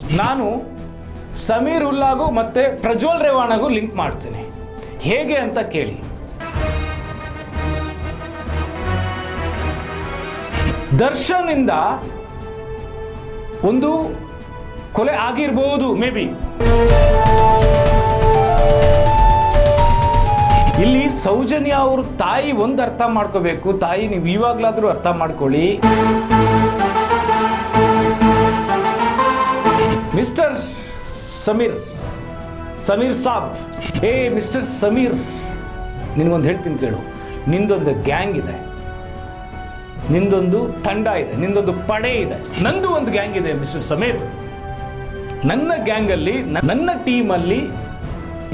ನಾನು ಸಮೀರ್ ಉಲ್ಲಾಗೂ ಮತ್ತು ಪ್ರಜ್ವಲ್ ರೇವಾಣಗೂ ಲಿಂಕ್ ಮಾಡ್ತೀನಿ. ಹೇಗೆ ಅಂತ ಕೇಳಿ. ದರ್ಶನ್ನಿಂದ ಒಂದು ಕೊಲೆ ಆಗಿರ್ಬೋದು ಮೇ ಬಿ. ಇಲ್ಲಿ ಸೌಜನ್ಯ ಅವ್ರ ತಾಯಿ ಒಂದು ಅರ್ಥ ಮಾಡ್ಕೋಬೇಕು. ತಾಯಿ ನೀವು ಇವಾಗಲಾದರೂ ಅರ್ಥ ಮಾಡ್ಕೊಳ್ಳಿ. ಮಿಸ್ಟರ್ ಸಮೀರ್ ಸಾಬ್, ಮಿಸ್ಟರ್ ಸಮೀರ್, ನಿನಗೊಂದು ಹೇಳ್ತೀನಿ ಕೇಳು. ನಿಂದೊಂದು ಗ್ಯಾಂಗ್ ಇದೆ, ನಿಂದೊಂದು ತಂಡ ಇದೆ, ನಿಂದೊಂದು ಪಡೆ ಇದೆ. ನಂದು ಒಂದು ಗ್ಯಾಂಗ್ ಇದೆ ಮಿಸ್ಟರ್ ಸಮೀರ್. ನನ್ನ ಗ್ಯಾಂಗಲ್ಲಿ, ನನ್ನ ಟೀಮಲ್ಲಿ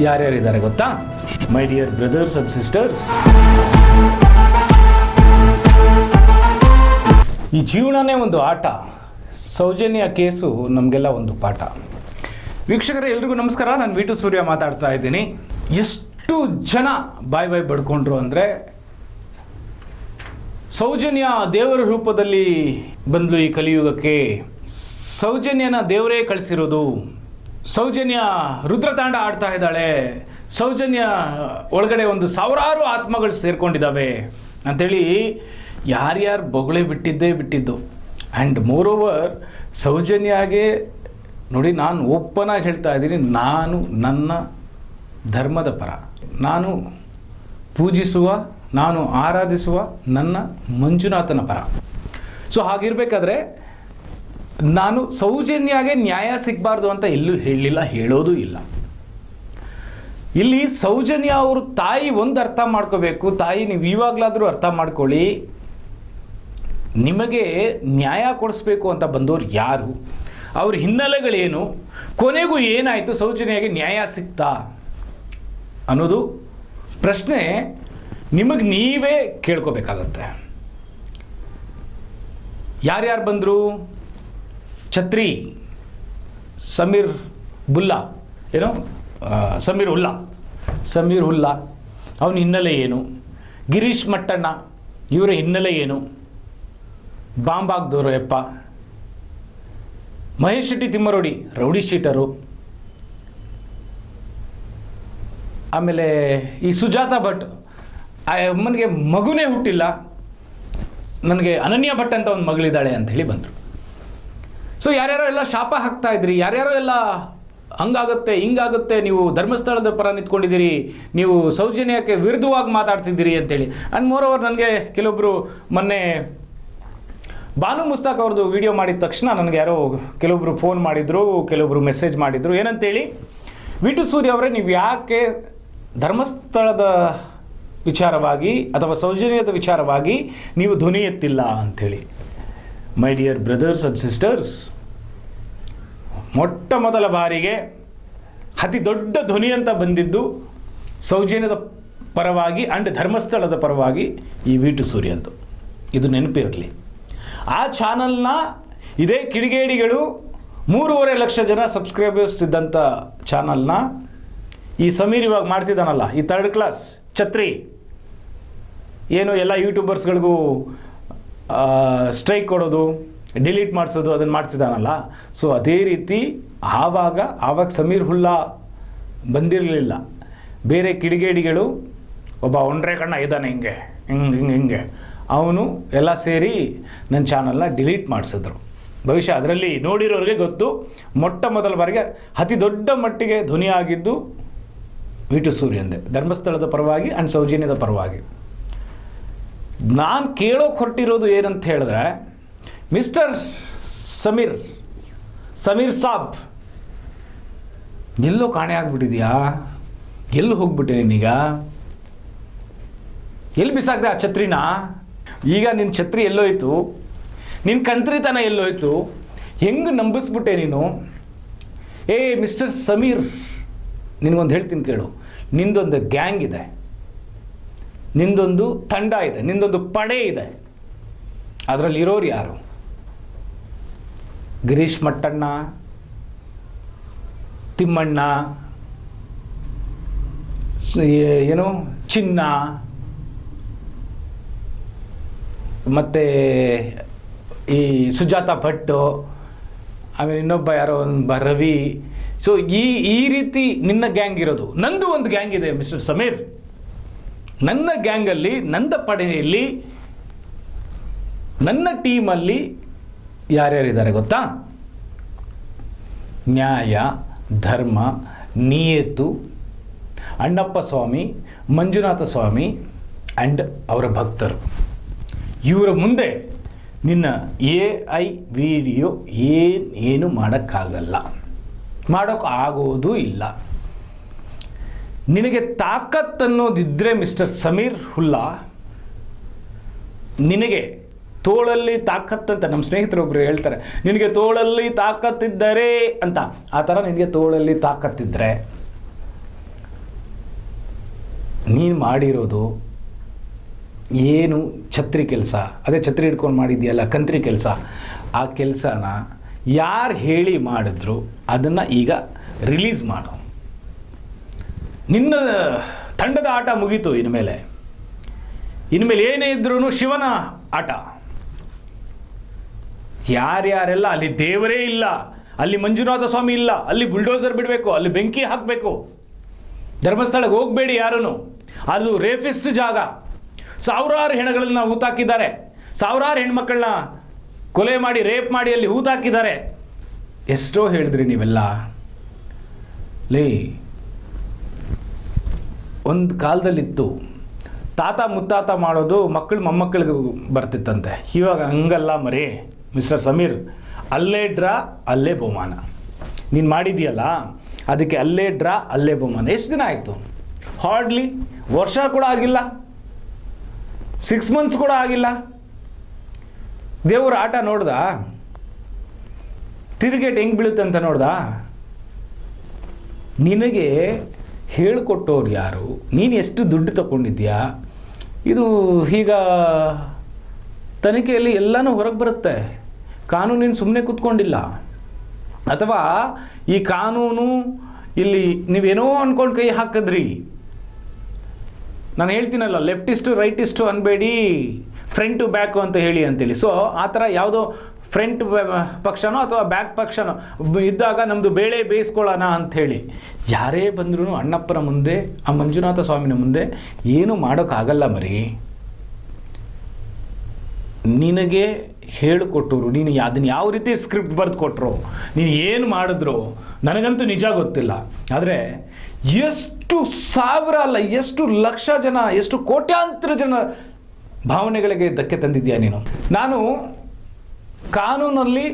ಯಾರ್ಯಾರಿದ್ದಾರೆ ಗೊತ್ತಾ? My dear brothers and sisters, ಈ ಜೀವನನೇ ಒಂದು ಆಟ. ಸೌಜನ್ಯ ಕೇಸು ನಮಗೆಲ್ಲ ಒಂದು ಪಾಠ. ವೀಕ್ಷಕರೇ, ಎಲ್ರಿಗೂ ನಮಸ್ಕಾರ. ನಾನು ವಿ2 ಸೂರ್ಯ ಮಾತಾಡ್ತಾ ಇದ್ದೀನಿ. ಎಷ್ಟು ಜನ ಬಾಯ್ ಬಡ್ಕೊಂಡ್ರು ಅಂದರೆ, ಸೌಜನ್ಯ ದೇವರ ರೂಪದಲ್ಲಿ ಬಂದ್ಲು ಈ ಕಲಿಯುಗಕ್ಕೆ, ಸೌಜನ್ಯನ ದೇವರೇ ಕಳಿಸಿರೋದು, ಸೌಜನ್ಯ ರುದ್ರತಾಂಡ ಆಡ್ತಾ ಇದ್ದಾಳೆ, ಸೌಜನ್ಯ ಒಳಗಡೆ ಒಂದು ಸಾವಿರಾರು ಆತ್ಮಗಳು ಸೇರ್ಕೊಂಡಿದ್ದಾವೆ ಅಂಥೇಳಿ ಯಾರ್ಯಾರು ಬೊಗಳೆ ಬಿಟ್ಟಿದ್ದು. ಆ್ಯಂಡ್ ಮೋರ್ ಓವರ್ ಸೌಜನ್ಯಾಗೆ ನೋಡಿ, ನಾನು ಓಪನಾಗಿ ಹೇಳ್ತಾ ಇದ್ದೀನಿ, ನಾನು ನನ್ನ ಧರ್ಮದ ಪರ, ನಾನು ಪೂಜಿಸುವ, ನಾನು ಆರಾಧಿಸುವ ನನ್ನ ಮಂಜುನಾಥನ ಪರ. ಸೊ ಹಾಗಿರ್ಬೇಕಾದ್ರೆ ನಾನು ಸೌಜನ್ಯಾಗೆ ನ್ಯಾಯ ಸಿಗಬಾರ್ದು ಅಂತ ಎಲ್ಲೂ ಹೇಳಲಿಲ್ಲ, ಹೇಳೋದು ಇಲ್ಲ. ಇಲ್ಲಿ ಸೌಜನ್ಯ ಅವ್ರ ತಾಯಿ ಒಂದು ಅರ್ಥ ಮಾಡ್ಕೋಬೇಕು. ತಾಯಿ ನೀವು ಇವಾಗಲಾದರೂ ಅರ್ಥ ಮಾಡ್ಕೊಳ್ಳಿ. ನಿಮಗೆ ನ್ಯಾಯ ಕೊಡಿಸ್ಬೇಕು ಅಂತ ಬಂದವರು ಯಾರು, ಅವ್ರ ಹಿನ್ನೆಲೆಗಳೇನು, ಕೊನೆಗೂ ಏನಾಯಿತು, ಸೌಜನ್ಯಾಗೆ ನ್ಯಾಯ ಸಿಗ್ತಾ ಅನ್ನೋದು ಪ್ರಶ್ನೆ ನಿಮಗೆ ನೀವೇ ಕೇಳ್ಕೋಬೇಕಾಗತ್ತೆ. ಯಾರ್ಯಾರು ಬಂದರು? ಛತ್ರಿ ಸಮೀರ್ ಉಲ್ಲಾ, ಅವನ ಹಿನ್ನೆಲೆ ಏನು? ಗಿರೀಶ್ ಮಟ್ಟಣ್ಣ, ಇವರ ಹಿನ್ನೆಲೆ ಏನು? ಬಾಂಬಾಗ್ದವರು ಯಪ್ಪ. Mahesh Shetty Timmarodi rowdy sheeter. ಆಮೇಲೆ ಈ ಸುಜಾತ ಭಟ್, ಆ ಅಮ್ಮನಿಗೆ ಮಗುನೇ ಹುಟ್ಟಿಲ್ಲ, ನನಗೆ ಅನನ್ಯ ಭಟ್ ಅಂತ ಒಂದು ಮಗಳಿದ್ದಾಳೆ ಅಂಥೇಳಿ ಬಂದರು. ಸೊ ಯಾರ್ಯಾರೋ ಎಲ್ಲ ಶಾಪ ಹಾಕ್ತಾ ಇದ್ರಿ, ಯಾರ್ಯಾರೋ ಎಲ್ಲ ಹಂಗಾಗುತ್ತೆ ಹಿಂಗಾಗುತ್ತೆ, ನೀವು ಧರ್ಮಸ್ಥಳದ ಪರ ನಿಂತ್ಕೊಂಡಿದ್ದೀರಿ, ನೀವು ಸೌಜನ್ಯಕ್ಕೆ ವಿರುದ್ಧವಾಗಿ ಮಾತಾಡ್ತಿದ್ದೀರಿ ಅಂತೇಳಿ. ಆ್ಯಂಡ್ ಮೋರ್ ಓವರ್ ನನಗೆ ಕೆಲವೊಬ್ಬರು ಮೊನ್ನೆ ಬಾನು ಮುಸ್ತಾಕ್ ಅವ್ರದ್ದು ವಿಡಿಯೋ ಮಾಡಿದ ತಕ್ಷಣ ನನಗೆ ಯಾರೋ ಕೆಲವೊಬ್ಬರು ಫೋನ್ ಮಾಡಿದರು, ಕೆಲವೊಬ್ಬರು ಮೆಸೇಜ್ ಮಾಡಿದರು. ಏನಂತೇಳಿ, ವಿ2 ಸೂರ್ಯ ಅವರೇ, ನೀವು ಯಾಕೆ ಧರ್ಮಸ್ಥಳದ ವಿಚಾರವಾಗಿ ಅಥವಾ ಸೌಜನ್ಯದ ವಿಚಾರವಾಗಿ ನೀವು ಧ್ವನಿ ಎತ್ತಿಲ್ಲ ಅಂಥೇಳಿ. My dear brothers and sisters, ಮೊಟ್ಟ ಮೊದಲ ಬಾರಿಗೆ ಅತಿ ದೊಡ್ಡ ಧ್ವನಿ ಅಂತ ಬಂದಿದ್ದು ಸೌಜನ್ಯದ ಪರವಾಗಿ ಆ್ಯಂಡ್ ಧರ್ಮಸ್ಥಳದ ಪರವಾಗಿ ಈ ವಿ2 ಸೂರ್ಯ ಅಂತ. ಇದು ನೆನಪಿರಲಿ. ಆ ಚಾನಲ್ನ ಇದೇ ಕಿಡಿಗೇಡಿಗಳು 3.5 ಲಕ್ಷ ಜನ ಸಬ್ಸ್ಕ್ರೈಬರ್ಸ್ ಇದ್ದಂಥ ಚಾನಲ್ನ ಈ ಸಮೀರ್ ಇವಾಗ ಮಾಡ್ತಿದ್ದಾನಲ್ಲ, ಈ ಥರ್ಡ್ ಕ್ಲಾಸ್ ಛತ್ರಿ, ಏನು ಎಲ್ಲ ಯೂಟ್ಯೂಬರ್ಸ್ಗಳಿಗೂ ಸ್ಟ್ರೈಕ್ ಕೊಡೋದು, ಡಿಲೀಟ್ ಮಾಡಿಸೋದು, ಅದನ್ನು ಮಾಡ್ತಿದ್ದಾನಲ್ಲ. ಸೊ ಅದೇ ರೀತಿ ಆವಾಗ ಸಮೀರ್ ಉಲ್ಲಾ ಬಂದಿರಲಿಲ್ಲ. ಬೇರೆ ಕಿಡಿಗೇಡಿಗಳು, ಒಬ್ಬ ಒಂಡ್ರೆ ಕಣ್ಣ ಇದ್ದಾನೆ ಹಿಂಗೆ ಅವನು ಎಲ್ಲ ಸೇರಿ ನನ್ನ ಚಾನಲ್ನ ಡಿಲೀಟ್ ಮಾಡಿಸಿದ್ರು. ಬಹುಶಃ ಅದರಲ್ಲಿ ನೋಡಿರೋರಿಗೆ ಗೊತ್ತು, ಮೊಟ್ಟ ಮೊದಲ ಬಾರಿಗೆ ಅತಿ ದೊಡ್ಡ ಮಟ್ಟಿಗೆ ಧ್ವನಿಯಾಗಿದ್ದು ವಿ2 ಸೂರ್ಯಂದೆ, ಧರ್ಮಸ್ಥಳದ ಪರವಾಗಿ ಆ್ಯಂಡ್ ಸೌಜನ್ಯದ ಪರವಾಗಿ. ನಾನು ಕೇಳೋಕೆ ಹೊರಟಿರೋದು ಏನಂತ ಹೇಳಿದ್ರೆ, ಮಿಸ್ಟರ್ ಸಮೀರ್ ಸಾಬ್, ಎಲ್ಲೋ ಕಾಣೆ ಆಗಿಬಿಟ್ಟಿದ್ಯಾ? ಎಲ್ಲಿ ಹೋಗ್ಬಿಟ್ಟೆ ನೀನೀಗ? ಎಲ್ಲಿ ಬಿಸಾಕ್ದೆ ಆ ಛತ್ರಿನ? ಈಗ ನಿನ್ನ ಛತ್ರಿ ಎಲ್ಲೋಯ್ತು? ನಿನ್ನ ಕಂತ್ರಿತನ ಎಲ್ಲೋಯ್ತು? ಹೆಂಗೆ ನಂಬಿಸ್ಬಿಟ್ಟೆ ನೀನು? ಮಿಸ್ಟರ್ ಸಮೀರ್, ನಿನಗೊಂದು ಹೇಳ್ತೀನಿ ಕೇಳು. ನಿಂದೊಂದು ಗ್ಯಾಂಗ್ ಇದೆ, ನಿಂದೊಂದು ತಂಡ ಇದೆ, ನಿಂದೊಂದು ಪಡೆ ಇದೆ. ಅದರಲ್ಲಿ ಇರೋರು ಯಾರು? ಗಿರೀಶ್ ಮಟ್ಟಣ್ಣ, ತಿಮ್ಮಣ್ಣ, ಏನು ಚಿನ್ನ, ಮತ್ತು ಈ ಸುಜಾತ ಭಟ್, ಆಮೇಲೆ ಇನ್ನೊಬ್ಬ ಯಾರೋ ಒಂದು ರವಿ. ಸೊ ಈ ರೀತಿ ನಿನ್ನ ಗ್ಯಾಂಗ್ ಇರೋದು. ನಂದು ಒಂದು ಗ್ಯಾಂಗ್ ಇದೆ ಮಿಸ್ಟರ್ ಸಮೀರ್. ನನ್ನ ಗ್ಯಾಂಗಲ್ಲಿ, ನನ್ನ ಪಡೆಯಲ್ಲಿ, ನನ್ನ ಟೀಮಲ್ಲಿ ಯಾರ್ಯಾರಿದ್ದಾರೆ ಗೊತ್ತಾ? ನ್ಯಾಯ, ಧರ್ಮ, ನಿಯತ್ತು, ಅಣ್ಣಪ್ಪ ಸ್ವಾಮಿ, ಮಂಜುನಾಥ ಸ್ವಾಮಿ ಆ್ಯಂಡ್ ಅವರ ಭಕ್ತರು. ಇವರ ಮುಂದೆ ನಿನ್ನ AI ವಿಡಿಯೋ ಏನು ಮಾಡೋಕ್ಕಾಗಲ್ಲ, ಮಾಡೋಕ್ಕಾಗೋದೂ ಇಲ್ಲ. ನಿನಗೆ ತಾಕತ್ತನ್ನೋದಿದ್ದರೆ ಮಿಸ್ಟರ್ ಸಮೀರ್ ಹುಲ್ಲಾ, ನಿನಗೆ ತೋಳಲ್ಲಿ ತಾಕತ್ತಂತ ನಮ್ಮ ಸ್ನೇಹಿತರೊಬ್ಬರು ಹೇಳ್ತಾರೆ, ನಿನಗೆ ತೋಳಲ್ಲಿ ತಾಕತ್ತಿದ್ದರೆ ಅಂತ. ಆ ಥರ ನಿನಗೆ ತೋಳಲ್ಲಿ ತಾಕತ್ತಿದ್ದರೆ ನೀನು ಮಾಡಿರೋದು ಏನು ಛತ್ರಿ ಕೆಲಸ, ಅದೇ ಛತ್ರಿ ಹಿಡ್ಕೊಂಡು ಮಾಡಿದ್ಯಲ್ಲ ಕಂತ್ರಿ ಕೆಲಸ, ಆ ಕೆಲಸನ ಯಾರು ಹೇಳಿ ಮಾಡಿದ್ರು ಅದನ್ನು ಈಗ ರಿಲೀಸ್ ಮಾಡು. ನಿನ್ನ ತಂಡದ ಆಟ ಮುಗೀತು. ಇನ್ಮೇಲೆ ಏನೇ ಇದ್ರೂ ಶಿವನ ಆಟ. ಯಾರ್ಯಾರೆಲ್ಲ ಅಲ್ಲಿ ದೇವರೇ ಇಲ್ಲ, ಅಲ್ಲಿ ಮಂಜುನಾಥ ಸ್ವಾಮಿ ಇಲ್ಲ, ಅಲ್ಲಿ ಬುಲ್ಡೋಸರ್ ಬಿಡಬೇಕು, ಅಲ್ಲಿ ಬೆಂಕಿ ಹಾಕಬೇಕು. ಧರ್ಮಸ್ಥಳಕ್ಕೆ ಹೋಗಬೇಡಿ ಯಾರೂ. ಅದು ರೇಪಿಸ್ಟ್ ಜಾಗ. ಸಾವಿರಾರು ಹೆಣಗಳನ್ನ ಹೂತಾಕಿದ್ದಾರೆ, ಸಾವಿರಾರು ಹೆಣ್ಮಕ್ಕಳನ್ನ ಕೊಲೆ ಮಾಡಿ ರೇಪ್ ಮಾಡಿ ಅಲ್ಲಿ ಹೂತಾಕಿದ್ದಾರೆ. ಎಷ್ಟೋ ಹೇಳಿದ್ರಿ ನೀವೆಲ್ಲ. ಲೇ, ಒಂದು ಕಾಲದಲ್ಲಿತ್ತು ತಾತ ಮುತ್ತಾತ ಮಾಡೋದು ಮಕ್ಕಳು ಮೊಮ್ಮಕ್ಕಳಿಗೆ ಬರ್ತಿತ್ತಂತೆ. ಇವಾಗ ಹಂಗಲ್ಲ ಮರಿ ಮಿಸ್ಟರ್ ಸಮೀರ್. ಅಲ್ಲೇ ಡ್ರಾ ಅಲ್ಲೇ ಬಹುಮಾನ. ನೀನು ಮಾಡಿದೆಯಲ್ಲ ಅದಕ್ಕೆ ಅಲ್ಲೇ ಡ್ರಾ ಅಲ್ಲೇ ಬಹುಮಾನ. ಎಷ್ಟು ದಿನ ಆಯಿತು? ಹಾರ್ಡ್ಲಿ ವರ್ಷ ಕೂಡ ಆಗಿಲ್ಲ, 6 months ಕೂಡ ಆಗಿಲ್ಲ. ದೇವ್ರ ಆಟ ನೋಡ್ದ? ತಿರುಗೇಟ್ ಹೆಂಗೆ ಬೀಳುತ್ತೆ ಅಂತ ನೋಡ್ದ? ನಿನಗೆ ಹೇಳಿಕೊಟ್ಟವ್ರು ಯಾರು? ನೀನು ಎಷ್ಟು ದುಡ್ಡು ತಗೊಂಡಿದ್ಯಾ? ಇದು ಈಗ ತನಿಖೆಯಲ್ಲಿ ಎಲ್ಲನೂ ಹೊರಗೆ ಬರುತ್ತೆ. ಕಾನೂನಿನ ಸುಮ್ಮನೆ ಕೂತ್ಕೊಂಡಿಲ್ಲ. ಅಥವಾ ಈ ಕಾನೂನು ಇಲ್ಲಿ ನೀವೇನೋ ಅಂದ್ಕೊಂಡು ಕೈ ಹಾಕಿದ್ರಿ. ನಾನು ಹೇಳ್ತೀನಲ್ಲ, ಲೆಫ್ಟಿಸ್ಟು ರೈಟಿಸ್ಟು ಅನ್ಬೇಡಿ, ಫ್ರಂಟು ಬ್ಯಾಕು ಅಂತ ಹೇಳಿ ಅಂತೇಳಿ. ಸೊ ಆ ಥರ ಯಾವುದೋ ಫ್ರಂಟ್ ಪಕ್ಷನೋ ಅಥವಾ ಬ್ಯಾಕ್ ಪಕ್ಷನೋ ಇದ್ದಾಗ ನಮ್ಮದು ಬೇಳೆ ಬೇಯಿಸ್ಕೊಳ್ಳೋಣ ಅಂಥೇಳಿ ಯಾರೇ ಬಂದ್ರೂ ಅಣ್ಣಪ್ಪನ ಮುಂದೆ, ಆ ಮಂಜುನಾಥ ಸ್ವಾಮಿನ ಮುಂದೆ ಏನೂ ಮಾಡೋಕ್ಕಾಗಲ್ಲ ಮರಿ. ನಿನಗೆ ಹೇಳಿಕೊಟ್ಟರು, ನೀನು ಅದನ್ನು ಯಾವ ರೀತಿ ಸ್ಕ್ರಿಪ್ಟ್ ಬರೆದು ಕೊಟ್ಟರು, ನೀನು ಏನು ಮಾಡಿದ್ರು ನನಗಂತೂ ನಿಜ ಗೊತ್ತಿಲ್ಲ. ಆದರೆ ಎಷ್ಟು ಸಾವಿರ ಅಲ್ಲ, ಎಷ್ಟು ಲಕ್ಷ ಜನ, ಎಷ್ಟು ಕೋಟ್ಯಾಂತರ ಜನ ಭಾವನೆಗಳಿಗೆ ಧಕ್ಕೆ ತಂದಿದ್ದೀಯಾ ನೀನು. ನಾನು ಕಾನೂನಲ್ಲಿ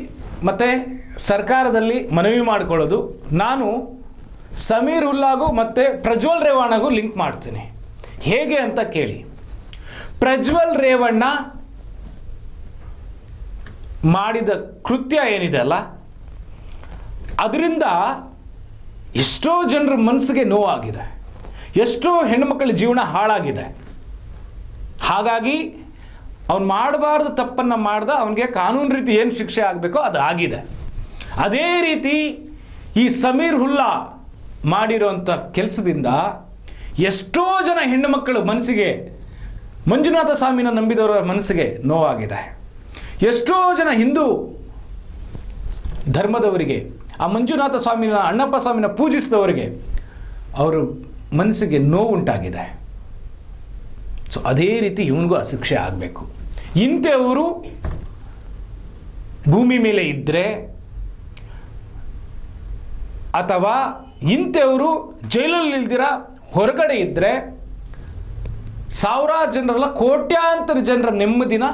ಮತ್ತು ಸರ್ಕಾರದಲ್ಲಿ ಮನವಿ ಮಾಡಿಕೊಳ್ಳೋದು, ನಾನು ಸಮೀರ್ ಹುಲ್ಲಾಗೂ ಮತ್ತು ಪ್ರಜ್ವಲ್ ರೇವಣ್ಣಗೂ ಲಿಂಕ್ ಮಾಡ್ತೀನಿ. ಹೇಗೆ ಅಂತ ಕೇಳಿ. ಪ್ರಜ್ವಲ್ ರೇವಣ್ಣ ಮಾಡಿದ ಕೃತ್ಯ ಏನಿದೆ ಅಲ್ಲ, ಅದರಿಂದ ಎಷ್ಟೋ ಜನರ ಮನಸ್ಸಿಗೆ ನೋವಾಗಿದೆ, ಎಷ್ಟೋ ಹೆಣ್ಣುಮಕ್ಕಳ ಜೀವನ ಹಾಳಾಗಿದೆ. ಹಾಗಾಗಿ ಅವನು ಮಾಡಬಾರ್ದು ತಪ್ಪನ್ನು ಮಾಡ್ದ, ಅವನಿಗೆ ಕಾನೂನು ರೀತಿ ಏನು ಶಿಕ್ಷೆ ಆಗಬೇಕೋ ಅದು ಆಗಿದೆ. ಅದೇ ರೀತಿ ಈ ಸಮೀರ್ ಹುಲ್ಲಾ ಮಾಡಿರೋಂಥ ಕೆಲಸದಿಂದ ಎಷ್ಟೋ ಜನ ಹೆಣ್ಣುಮಕ್ಕಳ ಮನಸ್ಸಿಗೆ, ಮಂಜುನಾಥ ಸ್ವಾಮಿನ ನಂಬಿದವರ ಮನಸ್ಸಿಗೆ ನೋವಾಗಿದೆ. ಎಷ್ಟೋ ಜನ ಹಿಂದೂ ಧರ್ಮದವರಿಗೆ, ಆ ಮಂಜುನಾಥ ಸ್ವಾಮಿನ, ಅಣ್ಣಪ್ಪ ಸ್ವಾಮಿನ ಪೂಜಿಸಿದವರಿಗೆ ಅವರ ಮನಸ್ಸಿಗೆ ನೋವುಂಟಾಗಿದೆ. ಸೊ ಅದೇ ರೀತಿ ಇವನಿಗೂ ಆ ಶಿಕ್ಷೆ ಆಗಬೇಕು. ಇಂಥವರು ಭೂಮಿ ಮೇಲೆ ಇದ್ದರೆ, ಅಥವಾ ಇಂಥವರು ಜೈಲಲ್ಲಿ ಇಲ್ದಿರ ಹೊರಗಡೆ ಇದ್ದರೆ, ಸಾವಿರಾರು ಜನರಲ್ಲ ಕೋಟ್ಯಾಂತರ ಜನರ ನೆಮ್ಮದಿನ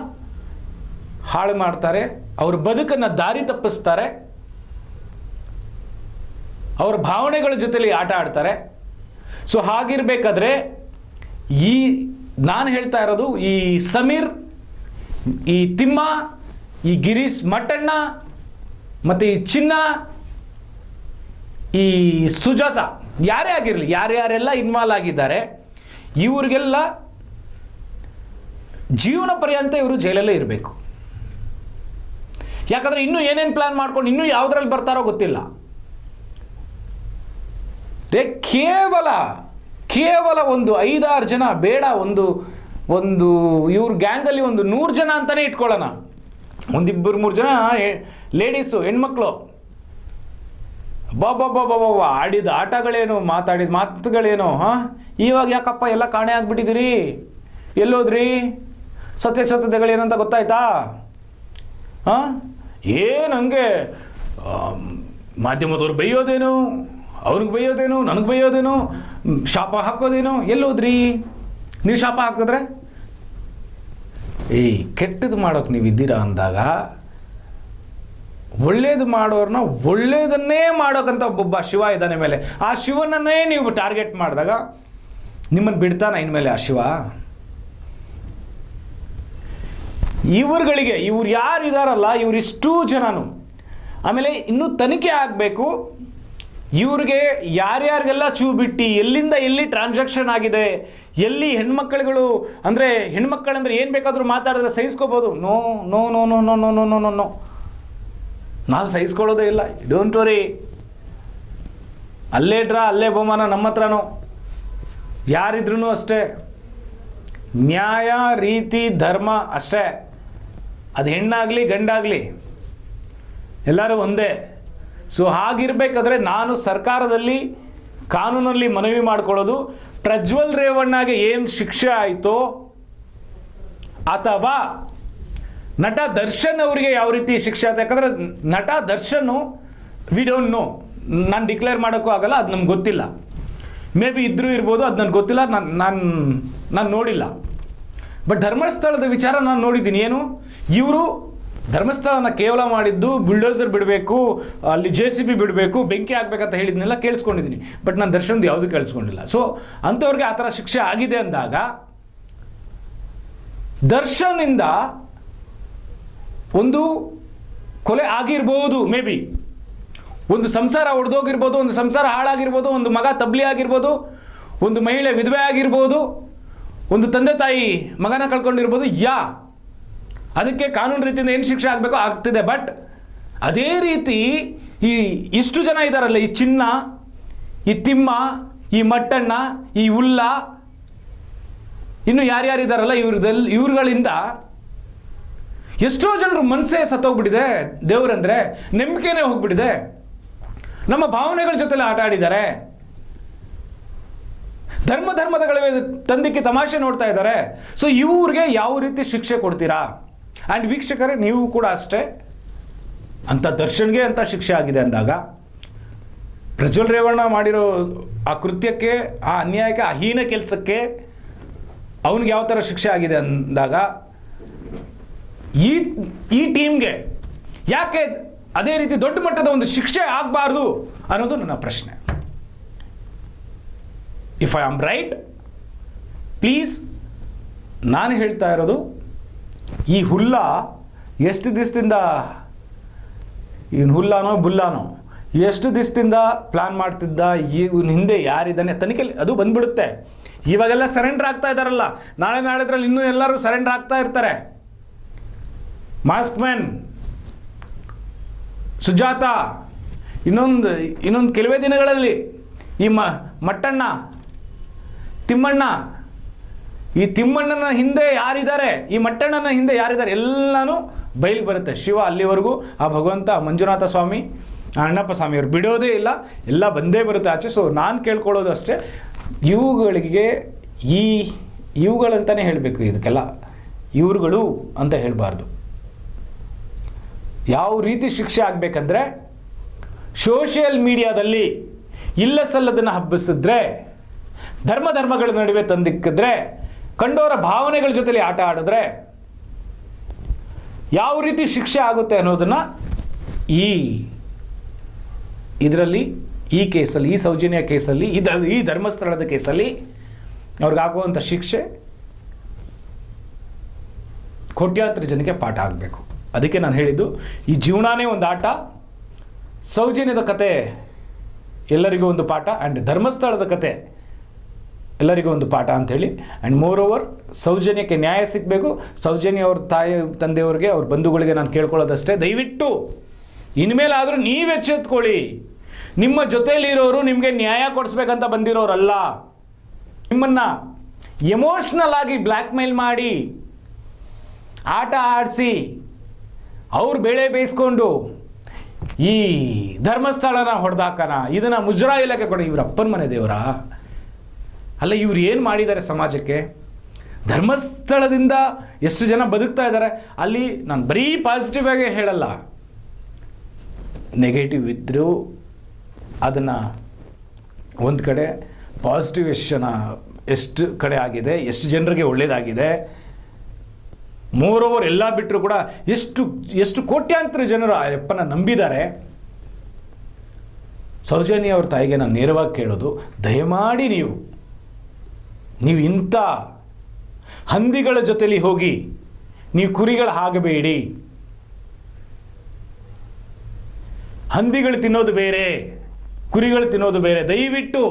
ಹಾಳು ಮಾಡ್ತಾರೆ, ಅವ್ರ ಬದುಕನ್ನು ದಾರಿ ತಪ್ಪಿಸ್ತಾರೆ, ಅವ್ರ ಭಾವನೆಗಳ ಜೊತೆಲಿ ಆಟ ಆಡ್ತಾರೆ. ಸೊ ಹಾಗಿರ್ಬೇಕಾದ್ರೆ ಈ ನಾನು ಹೇಳ್ತಾ ಇರೋದು, ಈ ಸಮೀರ್, ಈ ತಿಮ್ಮ, ಈ ಗಿರೀಶ್ ಮಟ್ಟಣ್ಣ ಮತ್ತು ಈ ಚಿನ್ನ, ಈ ಸುಜಾತ, ಯಾರೇ ಆಗಿರಲಿ, ಯಾರ್ಯಾರೆಲ್ಲ ಇನ್ವಾಲ್ವ್ ಆಗಿದ್ದಾರೆ, ಇವ್ರಿಗೆಲ್ಲ ಜೀವನ ಪರ್ಯಂತ ಇವರು ಜೈಲಲ್ಲೇ ಇರಬೇಕು. ಯಾಕಂದರೆ ಇನ್ನೂ ಏನೇನು ಪ್ಲ್ಯಾನ್ ಮಾಡ್ಕೊಂಡು ಇನ್ನೂ ಯಾವುದ್ರಲ್ಲಿ ಬರ್ತಾರೋ ಗೊತ್ತಿಲ್ಲ. ಕೇವಲ ಒಂದು 5-6 ಜನ ಬೇಡ, ಒಂದು ಇವ್ರ ಗ್ಯಾಂಗಲ್ಲಿ ಒಂದು 100 ಜನ ಅಂತಲೇ ಇಟ್ಕೊಳ್ಳೋಣ. 1-2-3 ಜನ ಲೇಡೀಸು, ಹೆಣ್ಮಕ್ಳು, ಬಾಬಾ ಆಡಿದ ಆಟಗಳೇನು, ಮಾತಾಡಿದ ಮಾತುಗಳೇನು, ಹಾಂ ಇವಾಗ ಯಾಕಪ್ಪ ಎಲ್ಲ ಕಾಣೆ ಆಗಿಬಿಟ್ಟಿದ್ದೀರಿ, ಎಲ್ಲೋದ್ರಿ, ಸತ್ಯಸತ್ಯತೆಗಳೇನಂತ ಗೊತ್ತಾಯ್ತಾ? ಹಾಂ ಏನು ಹಂಗೆ ಮಾಧ್ಯಮದವ್ರು ಬೈಯೋದೇನು, ಅವ್ರಿಗೆ ಬೈಯೋದೇನು, ನನಗೆ ಬೈಯೋದೇನು, ಶಾಪ ಹಾಕೋದೇನು, ಎಲ್ಲೋದ್ರಿ ನೀವು ಶಾಪ ಹಾಕಿದ್ರೆ? ಕೆಟ್ಟದ್ದು ಮಾಡೋಕೆ ನೀವು ಇದ್ದೀರಾ ಅಂದಾಗ ಒಳ್ಳೇದು ಮಾಡೋರನ್ನ ಒಳ್ಳೇದನ್ನೇ ಮಾಡೋಕ್ಕಂತ ಒಬ್ಬ ಶಿವ ಇದ್ದಾನೆ ಮೇಲೆ, ಆ ಶಿವನನ್ನೇ ನೀವು ಟಾರ್ಗೆಟ್ ಮಾಡಿದಾಗ ನಿಮ್ಮನ್ನು ಬಿಡ್ತಾನ ಇನ್ಮೇಲೆ ಆ ಶಿವ? ಇವ್ರುಗಳಿಗೆ, ಇವ್ರು ಯಾರಿದಾರಲ್ಲ ಇವರಿಷ್ಟೂ ಜನನು, ಆಮೇಲೆ ಇನ್ನೂ ತನಿಖೆ ಆಗಬೇಕು ಇವ್ರಿಗೆ ಯಾರ್ಯಾರಿಗೆಲ್ಲ ಚೂ ಬಿಟ್ಟು ಎಲ್ಲಿಂದ ಎಲ್ಲಿ ಟ್ರಾನ್ಸಾಕ್ಷನ್ ಆಗಿದೆ, ಎಲ್ಲಿ ಹೆಣ್ಮಕ್ಳುಗಳು ಅಂದರೆ ಹೆಣ್ಮಕ್ಕಳಂದ್ರೆ ಏನು ಬೇಕಾದರೂ ಮಾತಾಡಿದ್ರೆ ಸಹಿಸ್ಕೋಬೋದು. No no no no no no no no no no ನಾವು ಸಹಿಸ್ಕೊಳ್ಳೋದೇ ಇಲ್ಲ. ಡೋಂಟ್ ವರಿ, ಅಲ್ಲೇ ಅಲ್ಲೇ ಬಹುಮಾನ ನಮ್ಮ ಹತ್ರನೂ. ಯಾರಿದ್ರೂ ಅಷ್ಟೇ, ನ್ಯಾಯ ರೀತಿ ಧರ್ಮ ಅಷ್ಟೇ. ಅದು ಹೆಣ್ಣಾಗಲಿ ಗಂಡಾಗಲಿ ಎಲ್ಲರೂ ಒಂದೇ. ಸೊ ಹಾಗಿರ್ಬೇಕಾದ್ರೆ ನಾನು ಸರ್ಕಾರದಲ್ಲಿ ಕಾನೂನಲ್ಲಿ ಮನವಿ ಮಾಡ್ಕೊಳ್ಳೋದು, ಪ್ರಜ್ವಲ್ ರೇವಣ್ಣಗೆ ಏನು ಶಿಕ್ಷೆ ಆಯಿತೋ ಅಥವಾ ನಟ ದರ್ಶನ್ ಅವರಿಗೆ ಯಾವ ರೀತಿ ಶಿಕ್ಷೆ ಆಯ್ತು, ಯಾಕಂದರೆ ನಟ ದರ್ಶನ್ನು ವಿ ಡೋಂಟ್ ನೋ, ನಾನು ಡಿಕ್ಲೇರ್ ಮಾಡೋಕ್ಕೂ ಆಗಲ್ಲ, ಅದು ನಮ್ಗೆ ಗೊತ್ತಿಲ್ಲ. ಮೇ ಬಿ ಇದ್ರೂ ಇರ್ಬೋದು, ಅದು ನನಗೆ ಗೊತ್ತಿಲ್ಲ, ನಾನು ನೋಡಿಲ್ಲ. ಬಟ್ ಧರ್ಮಸ್ಥಳದ ವಿಚಾರ ನಾನು ನೋಡಿದ್ದೀನಿ. ಏನು ಇವರು ಧರ್ಮಸ್ಥಳನ ಕೇವಲ ಮಾಡಿದ್ದು ಬುಲ್ಡೋಸರ್ ಬಿಡಬೇಕು, ಅಲ್ಲಿ JCB ಬಿಡಬೇಕು, ಬೆಂಕಿ ಹಾಕ್ಬೇಕಂತ ಹೇಳಿದ್ನೆಲ್ಲ ಕೇಳಿಸ್ಕೊಂಡಿದ್ದೀನಿ. ಬಟ್ ನಾನು ದರ್ಶನ್ದು ಯಾವುದೂ ಕೇಳಿಸ್ಕೊಂಡಿಲ್ಲ. ಸೊ ಅಂಥವ್ರಿಗೆ ಆ ಥರ ಶಿಕ್ಷೆ ಆಗಿದೆ ಅಂದಾಗ ದರ್ಶನಿಂದ ಒಂದು ಕೊಲೆ ಆಗಿರ್ಬೋದು, ಮೇ ಬಿ ಒಂದು ಸಂಸಾರ ಒಡೆದೋಗಿರ್ಬೋದು, ಒಂದು ಸಂಸಾರ ಹಾಳಾಗಿರ್ಬೋದು, ಒಂದು ಮಗ ತಬ್ಲಿ ಆಗಿರ್ಬೋದು, ಒಂದು ಮಹಿಳೆ ವಿಧವೆ ಆಗಿರ್ಬೋದು, ಒಂದು ತಂದೆ ತಾಯಿ ಮಗನ ಕಳ್ಕೊಂಡಿರ್ಬೋದು. ಅದಕ್ಕೆ ಕಾನೂನು ರೀತಿಯಿಂದ ಏನು ಶಿಕ್ಷೆ ಆಗಬೇಕೋ ಆಗ್ತಿದೆ. ಬಟ್ ಅದೇ ರೀತಿ ಇಷ್ಟು ಜನ ಇದ್ದಾರಲ್ಲ, ಈ ಚಿನ್ನ, ಈ ತಿಮ್ಮ, ಈ ಮಟ್ಟಣ್ಣ, ಈ ಉಲ್ಲ, ಇನ್ನು ಯಾರ್ಯಾರಿದ್ದಾರಲ್ಲ ಇವ್ರುಗಳಿಂದ ಎಷ್ಟೋ ಜನರು ಮನಸ್ಸೇ ಸತ್ತೋಗ್ಬಿಟ್ಟಿದೆ. ದೇವರಂದ್ರೆ ನಂಬಿಕೆನೇ ಹೋಗ್ಬಿಟ್ಟಿದೆ. ನಮ್ಮ ಭಾವನೆಗಳ ಜೊತೆಲೆ ಆಟ ಆಡಿದ್ದಾರೆ. ಧರ್ಮಗಳ ತಂದಿಕ್ಕೆ ತಮಾಷೆ ನೋಡ್ತಾ ಇದ್ದಾರೆ. ಸೊ ಇವ್ರಿಗೆ ಯಾವ ರೀತಿ ಶಿಕ್ಷೆ ಕೊಡ್ತೀರಾ? ಆ್ಯಂಡ್ ವೀಕ್ಷಕರೇ, ನೀವು ಕೂಡ ಅಷ್ಟೇ. ಅಂಥ ದರ್ಶನ್ಗೆ ಅಂತ ಶಿಕ್ಷೆ ಆಗಿದೆ ಅಂದಾಗ, ಪ್ರಜ್ವಲ್ ರೇವಣ್ಣ ಮಾಡಿರೋ ಆ ಕೃತ್ಯಕ್ಕೆ, ಆ ಅನ್ಯಾಯಕ್ಕೆ, ಆ ಹೀನ ಕೆಲಸಕ್ಕೆ ಅವನಿಗೆ ಯಾವ ಥರ ಶಿಕ್ಷೆ ಆಗಿದೆ ಅಂದಾಗ ಈ ಟೀಮ್ಗೆ ಯಾಕೆ ಅದೇ ರೀತಿ ದೊಡ್ಡ ಮಟ್ಟದ ಒಂದು ಶಿಕ್ಷೆ ಆಗಬಾರ್ದು ಅನ್ನೋದು ನನ್ನ ಪ್ರಶ್ನೆ. If I am right, please, ನಾನು ಹೇಳ್ತಾ ಇರೋದು, ಈ ಹುಲ್ಲ ಎಷ್ಟು ದಿವಸದಿಂದ, ಇವನು ಹುಲ್ಲಾನೋ ಬುಲ್ಲಾನೋ ಎಷ್ಟು ದಿವಸದಿಂದ ಪ್ಲ್ಯಾನ್ ಮಾಡ್ತಿದ್ದ, ಇವನ ಹಿಂದೆ ಯಾರಿದ್ದಾನೆ ತನಿಖೆಯಲ್ಲಿ ಅದು ಬಂದ್ಬಿಡುತ್ತೆ. ಇವಾಗೆಲ್ಲ ಸರೆಂಡರ್ ಆಗ್ತಾ ಇದ್ದಾರಲ್ಲ, ನಾಳೆದ್ರಲ್ಲಿ ಇನ್ನೂ ಎಲ್ಲರೂ ಸರೆಂಡರ್ ಆಗ್ತಾ ಇರ್ತಾರೆ. ಮಾಸ್ಕ್ ಮ್ಯಾನ್, ಸುಜಾತ, ಇನ್ನೊಂದು ಕೆಲವೇ ದಿನಗಳಲ್ಲಿ ಈ ಮಟ್ಟಣ್ಣ, ತಿಮ್ಮಣ್ಣ, ಈ ತಿಮ್ಮಣ್ಣನ ಹಿಂದೆ ಯಾರಿದ್ದಾರೆ, ಈ ಮಟ್ಟಣ್ಣನ ಹಿಂದೆ ಯಾರಿದ್ದಾರೆ ಎಲ್ಲನೂ ಬಯಲಿಗೆ ಬರುತ್ತೆ. ಶಿವ ಅಲ್ಲಿವರೆಗೂ, ಆ ಭಗವಂತ ಮಂಜುನಾಥ ಸ್ವಾಮಿ, ಅಣ್ಣಪ್ಪ ಸ್ವಾಮಿಯವರು ಬಿಡೋದೇ ಇಲ್ಲ, ಎಲ್ಲ ಬಂದೇ ಬರುತ್ತೆ ಆಚೆ. ಸೊ ನಾನು ಕೇಳ್ಕೊಳ್ಳೋದು ಅಷ್ಟೇ, ಇವುಗಳಿಗೆ ಇವುಗಳಂತಲೇ ಹೇಳಬೇಕು, ಇದಕ್ಕೆಲ್ಲ ಇವ್ರುಗಳು ಅಂತ ಹೇಳಬಾರ್ದು. ಯಾವ ರೀತಿ ಶಿಕ್ಷೆ ಆಗಬೇಕಂದ್ರೆ, ಸೋಷಿಯಲ್ ಮೀಡಿಯಾದಲ್ಲಿ ಇಲ್ಲ ಸಲ್ಲದನ್ನು ಹಬ್ಬಿಸಿದ್ರೆ, ಧರ್ಮಗಳ ನಡುವೆ ತಂದಿಕ್ಕಿದ್ರೆ, ಕಂಡೋರ ಭಾವನೆಗಳ ಜೊತೆಲಿ ಆಟ ಆಡಿದ್ರೆ ಯಾವ ರೀತಿ ಶಿಕ್ಷೆ ಆಗುತ್ತೆ ಅನ್ನೋದನ್ನು ಇದರಲ್ಲಿ, ಈ ಕೇಸಲ್ಲಿ, ಈ ಸೌಜನ್ಯ ಕೇಸಲ್ಲಿ, ಈ ಧರ್ಮಸ್ಥಳದ ಕೇಸಲ್ಲಿ ಅವ್ರಿಗಾಗುವಂಥ ಶಿಕ್ಷೆ ಕೋಟ್ಯಾಂತರ ಜನಕ್ಕೆ ಪಾಠ ಆಗಬೇಕು. ಅದಕ್ಕೆ ನಾನು ಹೇಳಿದ್ದು, ಈ ಜೀವನನೇ ಒಂದು ಆಟ, ಸೌಜನ್ಯದ ಕತೆ ಎಲ್ಲರಿಗೂ ಒಂದು ಪಾಠ, ಆ್ಯಂಡ್ ಧರ್ಮಸ್ಥಳದ ಕತೆ ಎಲ್ಲರಿಗೂ ಒಂದು ಪಾಠ ಅಂಥೇಳಿ. ಆ್ಯಂಡ್ ಮೋರ್ ಓವರ್, ಸೌಜನ್ಯಕ್ಕೆ ನ್ಯಾಯ ಸಿಗಬೇಕು. ಸೌಜನ್ಯ ಅವ್ರ ತಾಯಿ ತಂದೆಯವ್ರಿಗೆ, ಅವ್ರ ಬಂಧುಗಳಿಗೆ ನಾನು ಕೇಳ್ಕೊಳ್ಳೋದಷ್ಟೇ, ದಯವಿಟ್ಟು ಇನ್ಮೇಲಾದರೂ ನೀವು ಎಚ್ಚೆತ್ಕೊಳ್ಳಿ. ನಿಮ್ಮ ಜೊತೆಯಲ್ಲಿರೋರು ನಿಮಗೆ ನ್ಯಾಯ ಕೊಡಿಸ್ಬೇಕಂತ ಬಂದಿರೋರಲ್ಲ. ನಿಮ್ಮನ್ನು ಎಮೋಷ್ನಲ್ ಆಗಿ ಬ್ಲ್ಯಾಕ್ ಮೇಲ್ ಮಾಡಿ, ಆಟ ಆಡಿಸಿ, ಅವ್ರು ಬೇಳೆ ಬೇಯಿಸ್ಕೊಂಡು ಈ ಧರ್ಮಸ್ಥಳನ ಹೊಡೆದಾಕನ, ಇದನ್ನು ಮುಜರಾಯಿ ಇಲಾಖೆ ಕೊಡ, ಇವ್ರ ಅಪ್ಪನ ಮನೆ ದೇವರಾ? ಅಲ್ಲ, ಇವ್ರು ಏನು ಮಾಡಿದ್ದಾರೆ ಸಮಾಜಕ್ಕೆ? ಧರ್ಮಸ್ಥಳದಿಂದ ಎಷ್ಟು ಜನ ಬದುಕ್ತಾ ಇದ್ದಾರೆ. ಅಲ್ಲಿ ನಾನು ಬರೀ ಪಾಸಿಟಿವ್ ಆಗಿ ಹೇಳಲ್ಲ, ನೆಗೆಟಿವ್ ಇದ್ದರೂ ಅದನ್ನು ಒಂದು ಕಡೆ ಪಾಸಿಟಿವ್ ಎಷ್ಟು ಕಡೆ ಆಗಿದೆ, ಎಷ್ಟು ಜನರಿಗೆ ಒಳ್ಳೆಯದಾಗಿದೆ. ಮೋರೋವರ್ ಎಲ್ಲ ಬಿಟ್ಟರು ಕೂಡ ಎಷ್ಟು ಕೋಟ್ಯಾಂತರ ಜನರು ಆ ಅಪ್ಪನ ನಂಬಿದ್ದಾರೆ. ಸೌಜನ್ಯ ಅವ್ರ ತಾಯಿಗೆ ನಾನು ನೇರವಾಗಿ ಕೇಳೋದು, ದಯಮಾಡಿ ನೀವು ಇಂಥ ಹಂದಿಗಳ ಜೊತೆಲಿ ಹೋಗಿ ನೀವು ಕುರಿಗಳು ಆಗಬೇಡಿ. ಹಂದಿಗಳು ತಿನ್ನೋದು ಬೇರೆ, ಕುರಿಗಳು ತಿನ್ನೋದು ಬೇರೆ. ದಯವಿಟ್ಟು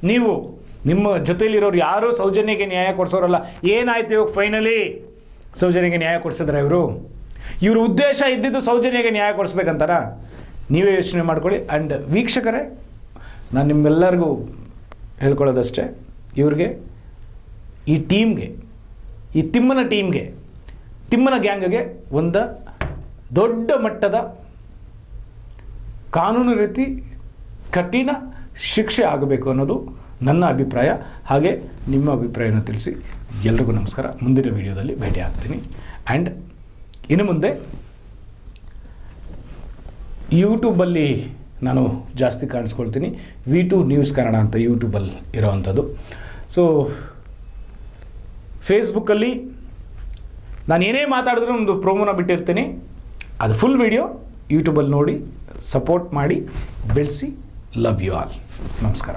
ನೀವು ನಿಮ್ಮ ಜೊತೆಲಿರೋರು ಯಾರೂ ಸೌಜನ್ಯಗೆ ನ್ಯಾಯ ಕೊಡಿಸೋರಲ್ಲ. ಏನಾಯ್ತು ಇವಾಗ ಫೈನಲಿ? ಸೌಜನ್ಯಗೆ ನ್ಯಾಯ ಕೊಡಿಸಿದ್ರೆ ಇವ್ರ ಉದ್ದೇಶ ಇದ್ದಿದ್ದು ಸೌಜನ್ಯಗೆ ನ್ಯಾಯ ಕೊಡಿಸ್ಬೇಕಂತಾರ? ನೀವೇ ಯೋಚನೆ ಮಾಡ್ಕೊಳ್ಳಿ. ಆ್ಯಂಡ್ ವೀಕ್ಷಕರೇ, ನಾನು ನಿಮ್ಮೆಲ್ಲರಿಗೂ ಹೇಳ್ಕೊಳ್ಳೋದಷ್ಟೇ, ಇವ್ರಿಗೆ, ಈ ಟೀಮ್ಗೆ, ಈ ತಿಮ್ಮನ ಟೀಮ್ಗೆ, ತಿಮ್ಮನ ಗ್ಯಾಂಗ್ಗೆ ಒಂದು ದೊಡ್ಡ ಮಟ್ಟದ ಕಾನೂನು ರೀತಿ ಕಠಿಣ ಶಿಕ್ಷೆ ಆಗಬೇಕು ಅನ್ನೋದು ನನ್ನ ಅಭಿಪ್ರಾಯ. ಹಾಗೆ ನಿಮ್ಮ ಅಭಿಪ್ರಾಯನ ತಿಳಿಸಿ. ಎಲ್ರಿಗೂ ನಮಸ್ಕಾರ. ಮುಂದಿನ ವಿಡಿಯೋದಲ್ಲಿ ಭೇಟಿ ಆಗ್ತೀನಿ. ಆ್ಯಂಡ್ ಇನ್ನು ಮುಂದೆ ಯೂಟ್ಯೂಬಲ್ಲಿ ನಾನು ಜಾಸ್ತಿ ಕಾಣಿಸ್ಕೊಳ್ತೀನಿ. V2 ನ್ಯೂಸ್ ಕನ್ನಡ ಅಂತ ಯೂಟ್ಯೂಬಲ್ಲಿ ಇರೋವಂಥದ್ದು. ಸೊ ಫೇಸ್ಬುಕ್ಕಲ್ಲಿ ನಾನು ಏನೇ ಮಾತಾಡಿದ್ರೂ ಒಂದು ಪ್ರೋಮೋನ ಬಿಟ್ಟಿರ್ತೀನಿ. ಅದು ಫುಲ್ ವಿಡಿಯೋ ಯೂಟ್ಯೂಬಲ್ಲಿ ನೋಡಿ, ಸಪೋರ್ಟ್ ಮಾಡಿ, ಬೆಳೆಸಿ. Love you all. ನಮಸ್ಕಾರ.